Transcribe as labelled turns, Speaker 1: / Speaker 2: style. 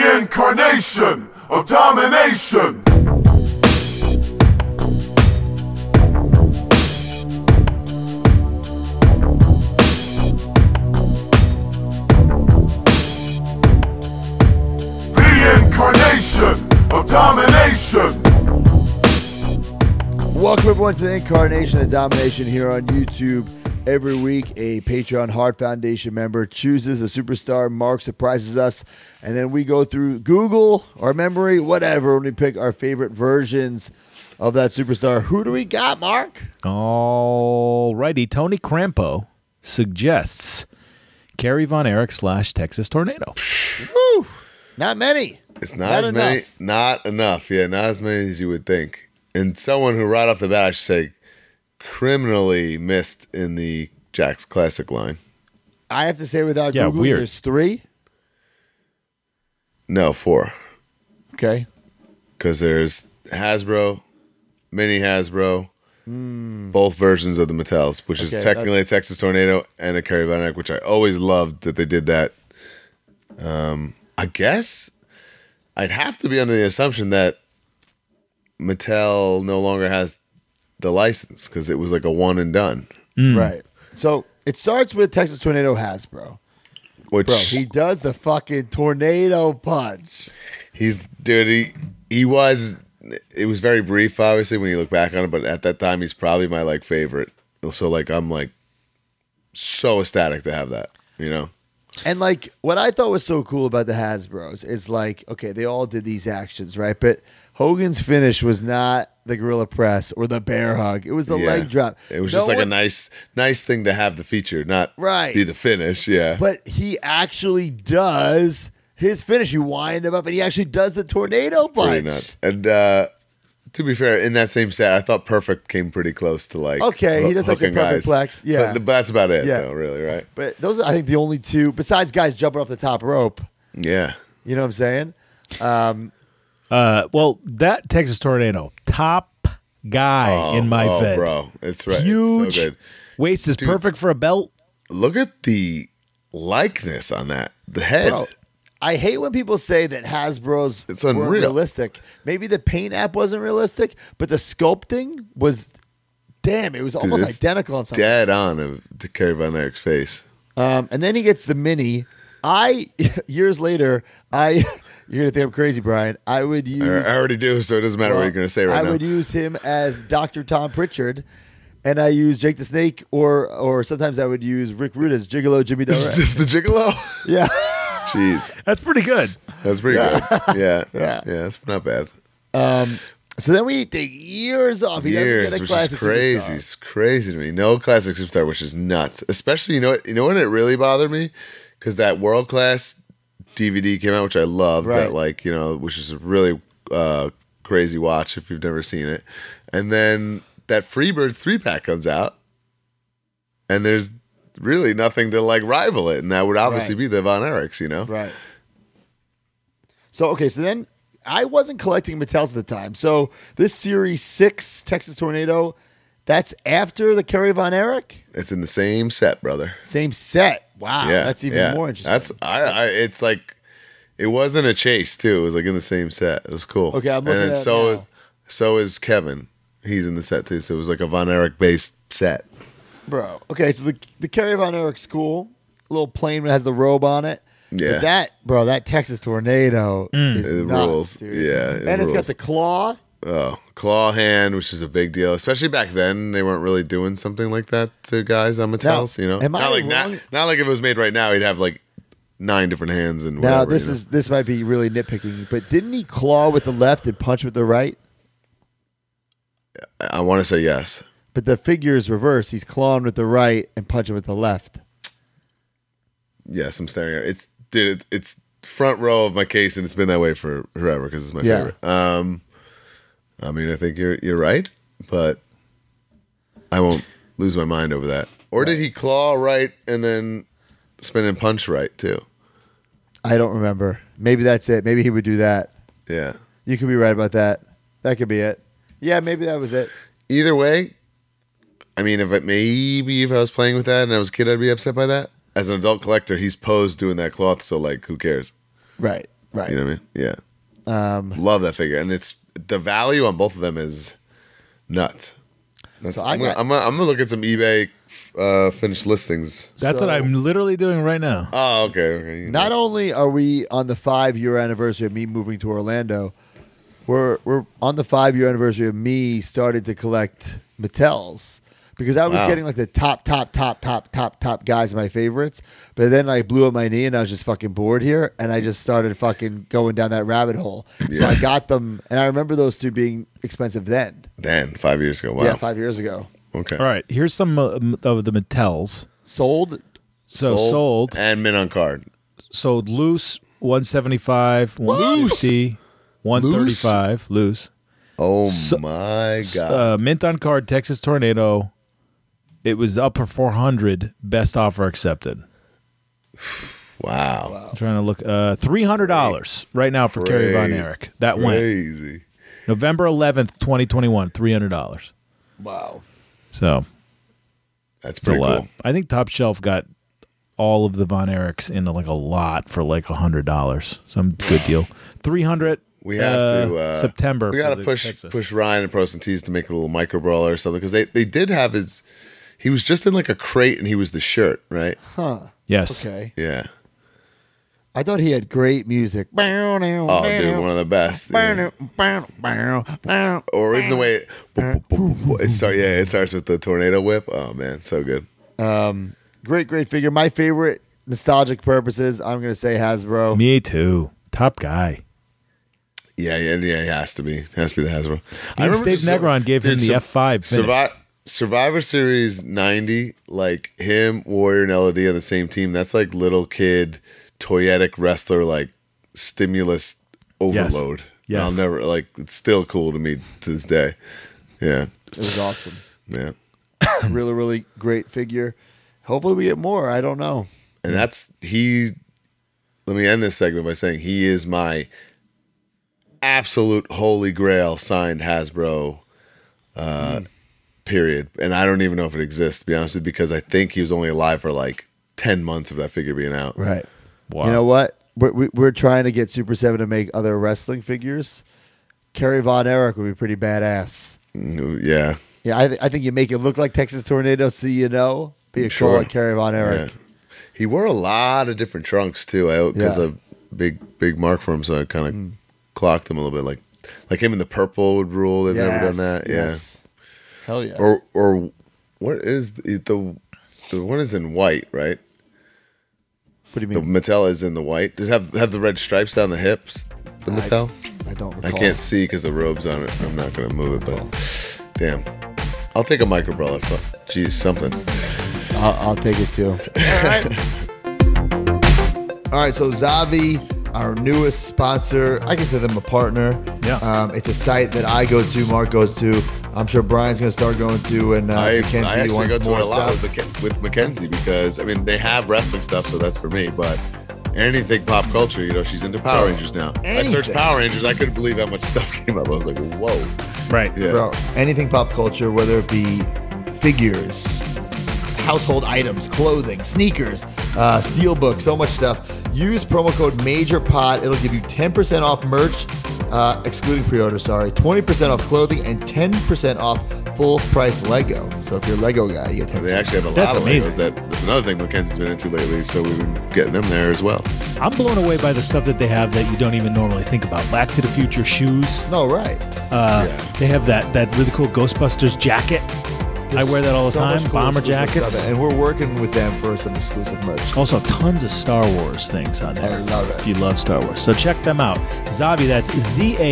Speaker 1: The Incarnation of Domination. The Incarnation of Domination.
Speaker 2: Welcome everyone to the Incarnation of Domination here on YouTube. Every week, a Patreon Heart Foundation member chooses a superstar. Mark surprises us, and then we go through Google or memory, whatever, and we pick our favorite versions of that superstar. Who do we got, Mark?
Speaker 3: All righty. Tony Crampo suggests Kerry Von Erich / Texas Tornado.
Speaker 2: Woo! Not many.
Speaker 4: It's not as many. Not enough. Yeah, not as many as you would think. And someone who right off the bat, I should say, criminally missed in the Jack's Classic line.
Speaker 2: I have to say, without Googling,
Speaker 3: weird.
Speaker 2: there's 3.
Speaker 4: No, 4.
Speaker 2: Okay.
Speaker 4: Because there's Hasbro, Mini Hasbro, both versions of the Mattels, which is technically a Texas Tornado and a Kerry Von Erich, which I always loved that they did that. I guess I'd have to be under the assumption that Mattel no longer has the license because it was like a one and done.
Speaker 2: Right. So it starts with Texas Tornado Hasbro.
Speaker 4: Which
Speaker 2: Bro, he does the fucking tornado punch.
Speaker 4: It was very brief, obviously, when you look back on it, but at that time, he's probably my like favorite. So like, I'm like so ecstatic to have that, you know?
Speaker 2: And like, what I thought was so cool about the Hasbros is like, okay, they all did these actions, right? But Hogan's finish was not the gorilla press or the bear hug. It was the leg drop.
Speaker 4: It was just like a nice thing to have the feature, not be the finish. Yeah.
Speaker 2: But he actually does his finish. You wind him up, and he actually does the tornado punch.
Speaker 4: Pretty nuts. And to be fair, in that same set, I thought Perfect came pretty close to like.
Speaker 2: Okay, he does like the Perfect Plex. Yeah,
Speaker 4: but that's about it. Though, really, right?
Speaker 2: But those are, I think, the only 2 besides guys jumping off the top rope.
Speaker 4: Yeah.
Speaker 2: You know what I'm saying?
Speaker 3: Well, that Texas Tornado, top guy in my fit.
Speaker 4: Bro, it's right.
Speaker 3: Huge.
Speaker 4: It's so good.
Speaker 3: Waist is perfect for a belt.
Speaker 4: Look at the likeness on that. The head.
Speaker 2: Bro, I hate when people say that Hasbro's weren't realistic. Maybe the paint app wasn't realistic, but the sculpting was, damn, it was almost identical on something.
Speaker 4: Dead on to Kerry Von Erich's face.
Speaker 2: And then he gets the mini. Years later, you're going to think I'm crazy, Brian. I would use...
Speaker 4: I already do, so it doesn't matter what you're going to say right now.
Speaker 2: I would use him as Dr. Tom Pritchard, and I use Jake the Snake, or sometimes I would use Rick Rude as Gigolo Jimmy Del Rey.
Speaker 4: Just the Gigolo?
Speaker 2: Yeah.
Speaker 4: Jeez.
Speaker 3: That's pretty good.
Speaker 4: That's pretty good. Yeah. Yeah, that's not bad.
Speaker 2: So then we take years off. He doesn't get a classic
Speaker 4: crazy.
Speaker 2: superstar.
Speaker 4: It's crazy to me. No classic superstar, which is nuts. Especially, you know when it really bothered me? Because that World Class DVD came out, which I loved.
Speaker 2: Right.
Speaker 4: That, like, you know, which is a really crazy watch if you've never seen it. And then that Freebird 3-pack comes out, and there's really nothing to like rival it, and that would obviously be the Von Erichs, you know?
Speaker 2: Right. So so then I wasn't collecting Mattels at the time. So this Series 6 Texas Tornado, that's after the Kerry Von Erich?
Speaker 4: It's in the same set, brother.
Speaker 2: Same set. Wow, that's even more interesting.
Speaker 4: It's like, it wasn't a chase too. It was like in the same set. It was cool.
Speaker 2: Okay, I'm looking at it now.
Speaker 4: So is Kevin. He's in the set too. So it was like a Von Erich based set.
Speaker 2: Bro. Okay, so the Kerry Von Erich's cool. A little plane that has the robe on it.
Speaker 4: Yeah.
Speaker 2: But that Texas Tornado is nuts,
Speaker 4: rules.
Speaker 2: dude.
Speaker 4: Yeah.
Speaker 2: And it's got the claw.
Speaker 4: Oh, claw hand, which is a big deal, especially back then. They weren't really doing something like that to guys on Mattels, you know. Not like if it was made right now, he'd have like 9 different hands and whatever.
Speaker 2: Now this might be really nitpicking, but didn't he claw with the left and punch with the right?
Speaker 4: I want to say yes,
Speaker 2: but the figure is reversed. He's clawing with the right and punching with the left.
Speaker 4: Yes, I'm staring at it. It's front row of my case, and it's been that way for forever because it's my favorite. I mean, I think you're right, but I won't lose my mind over that. Or did he claw right and then spin and punch right too?
Speaker 2: I don't remember. Maybe that's it. Maybe he would do that.
Speaker 4: Yeah.
Speaker 2: You could be right about that. That could be it. Yeah, maybe that was it.
Speaker 4: Either way, I mean, if I was playing with that and I was a kid, I'd be upset by that. As an adult collector, he's posed doing that cloth, so like, who cares?
Speaker 2: Right. Right.
Speaker 4: You know what I mean? Yeah. Love that figure, and it's the value on both of them is nuts.
Speaker 2: So
Speaker 4: I'm gonna look at some eBay finished listings.
Speaker 3: That's what I'm literally doing right now.
Speaker 4: Oh, okay.
Speaker 2: Not only are we on the 5-year anniversary of me moving to Orlando, we're on the 5-year anniversary of me starting to collect Mattels. Because I was getting like the top guys, my favorites. But then I blew up my knee and I was just fucking bored here. And I just started fucking going down that rabbit hole. So I got them. And I remember those two being expensive then.
Speaker 4: Then, 5 years ago. Wow.
Speaker 2: Yeah, 5 years ago.
Speaker 4: Okay.
Speaker 3: All right, here's some of the Mattels.
Speaker 2: Sold?
Speaker 3: Sold.
Speaker 4: And mint on card.
Speaker 3: Sold loose, 175, 150, 135, loose.
Speaker 4: Oh, my God.
Speaker 3: Mint on card, Texas Tornado. It was up for 400. Best offer accepted.
Speaker 4: Wow.
Speaker 3: I'm trying to look. $300 right now for Kerry Von Erich. That went.
Speaker 4: Crazy.
Speaker 3: November 11th, 2021, $300.
Speaker 2: Wow.
Speaker 3: So
Speaker 4: That's
Speaker 3: it's a
Speaker 4: pretty
Speaker 3: lot.
Speaker 4: cool.
Speaker 3: I think Top Shelf got all of the Von Erichs in like a lot for like $100. Some good deal. 300.
Speaker 4: We have to
Speaker 3: September.
Speaker 4: We got to push Ryan and Pros and T's to make a little micro brawler or something because they did have his. He was just in like a crate and he was the shirt, right?
Speaker 2: Huh.
Speaker 3: Yes.
Speaker 2: Okay.
Speaker 4: Yeah.
Speaker 2: I thought he had great music.
Speaker 4: Oh, dude, one of the best. Yeah. Or even the way it starts with the tornado whip. Oh man, so good.
Speaker 2: Great figure. My favorite, nostalgic purposes, I'm going to say Hasbro.
Speaker 3: Me too. Top guy.
Speaker 4: Yeah. He has to be. It has to be the Hasbro.
Speaker 3: I remember Dave Negron gave him the F5 finish.
Speaker 4: Survivor Series 90, like him, Warrior, and LOD on the same team. That's like little kid, toyetic wrestler, like stimulus overload.
Speaker 3: Yes.
Speaker 4: I'll never it's still cool to me to this day. Yeah.
Speaker 2: It was awesome.
Speaker 4: Yeah.
Speaker 2: Really great figure. Hopefully we get more. I don't know.
Speaker 4: And let me end this segment by saying he is my absolute holy grail signed Hasbro period. And I don't even know if it exists, to be honest with you, because I think he was only alive for like 10 months of that figure being out.
Speaker 2: Right.
Speaker 3: Wow.
Speaker 2: You know what? We're trying to get Super 7 to make other wrestling figures. Kerry Von Erich would be pretty badass.
Speaker 4: Yeah.
Speaker 2: Yeah, I think you make it look like Texas Tornado so you know. Be a cool like Kerry Von Erich.
Speaker 4: Yeah. He wore a lot of different trunks too. Because a big mark for him, so I kind of clocked him a little bit. Like him in the purple would rule. They've never done that.
Speaker 2: Yes. Hell yeah.
Speaker 4: Or what is the one is in white, right?
Speaker 2: What do you mean?
Speaker 4: The Mattel is in the white. Does it have the red stripes down the hips? The Mattel?
Speaker 2: I don't recall.
Speaker 4: I can't see because the robe's on it. I'm not going to move it, but damn. I'll take a micro brawler. Jeez, something.
Speaker 2: I'll take it too. All right, so Zavi, our newest sponsor, I consider them a partner.
Speaker 3: Yeah.
Speaker 2: It's a site that I go to, Mark goes to. I'm sure Brian's going to start going to, and
Speaker 4: I
Speaker 2: Mackenzie
Speaker 4: actually
Speaker 2: wants
Speaker 4: go to
Speaker 2: more
Speaker 4: it a lot
Speaker 2: stuff.
Speaker 4: with Mackenzie because, I mean, they have wrestling stuff, so that's for me, but anything pop culture, she's into Power Rangers now. I searched Power Rangers, I couldn't believe how much stuff came up. I was like, whoa.
Speaker 3: Right.
Speaker 4: Yeah.
Speaker 2: Bro, anything pop culture, whether it be figures, household items, clothing, sneakers, Steelbook, so much stuff. Use promo code MAJORPOD. It'll give you 10% off merch, excluding pre-order, 20% off clothing, and 10% off full price Lego. So if you're a Lego guy, you get 10%.
Speaker 4: They actually have a
Speaker 3: That's
Speaker 4: lot of
Speaker 3: amazing.
Speaker 4: Legos. That's another thing Mackenzie's been into lately, so we've been getting them there as well.
Speaker 3: I'm blown away by the stuff that they have that you don't even normally think about. Back to the Future shoes.
Speaker 2: No, right.
Speaker 3: They have that really cool Ghostbusters jacket. I wear that all the
Speaker 2: So much
Speaker 3: time.
Speaker 2: cool
Speaker 3: Bomber
Speaker 2: exclusive
Speaker 3: jackets.
Speaker 2: stuff, and we're working with them for some exclusive merch.
Speaker 3: Also, tons of Star Wars things on there.
Speaker 2: I love it.
Speaker 3: If you love Star Wars. So check them out. Zavi, that's ZAVVI.com.